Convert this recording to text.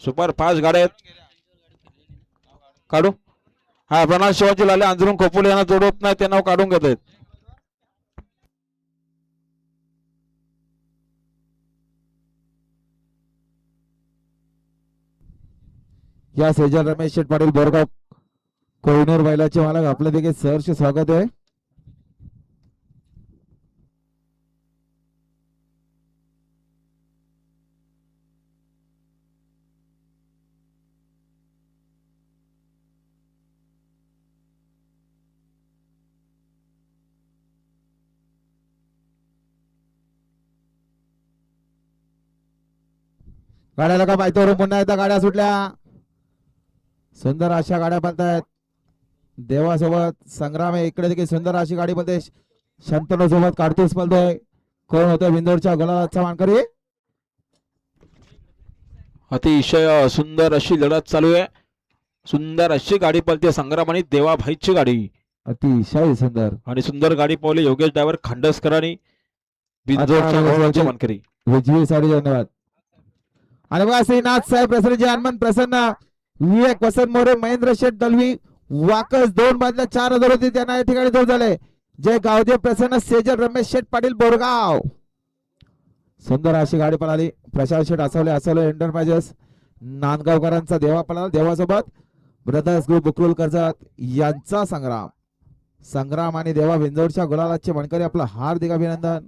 Super 5 गाड्या आहेत. काढू. हा प्रणाल शिवाजी लाले अंजरून खोपोली यांना जोडत नाही ते नाव काढून घेत आहेत. या सेजल रमेश शेठ पाटील बोरगाव कोहिनूर बैलाचे मालक आपले देखील सहर्ष स्वागत आहे. गाड्याला का माहितीवरून पुन्हा एकदा गाड्या सुटल्या. सुंदर अशा गाड्या पळतायत. देवासोबत संग्राम आहे इकडे देखील सुंदर अशी गाडी पळते. शंतनू सोबत काढतूस पळतोय. कोण होतोय बिंदोरच्या गुलाबाचा मानकरी. अतिशय सुंदर अशी लढत चालू आहे. सुंदर अशी गाडी पळते संग्राम आणि देवाभाईची गाडी. अतिशय सुंदर आणि सुंदर गाडी पळवली योगेश ड्रायव्हर खांडसकरांनी बिंजोरच्या गुलाबाचे मानकरी. विजयीसाठी धन्यवाद. आणि बघा श्रीनाथ साहेब प्रसन्न हनुमान प्रसन्न विवेक वसंत मोरे महेंद्र शेठ दलवी वाकस 2 बादल्या 4,000 होती त्यांना या ठिकाणी जोड झाले. जय गावदेव प्रसन्न सेजल रमेश शेठ पाटील बोरगाव. सुंदर अशी गाडी पळाली. प्रशांत शेठ असवले एंटरप्राइजेस नांदगावकरांचा देवा पळाला. देवासोबत ब्रदर्स ग्रुप बुकरुल कर्जत यांचा संग्राम आणि देवा बिंजोरच्या गुलालाचे मानकरी आपलं हार्दिक अभिनंदन.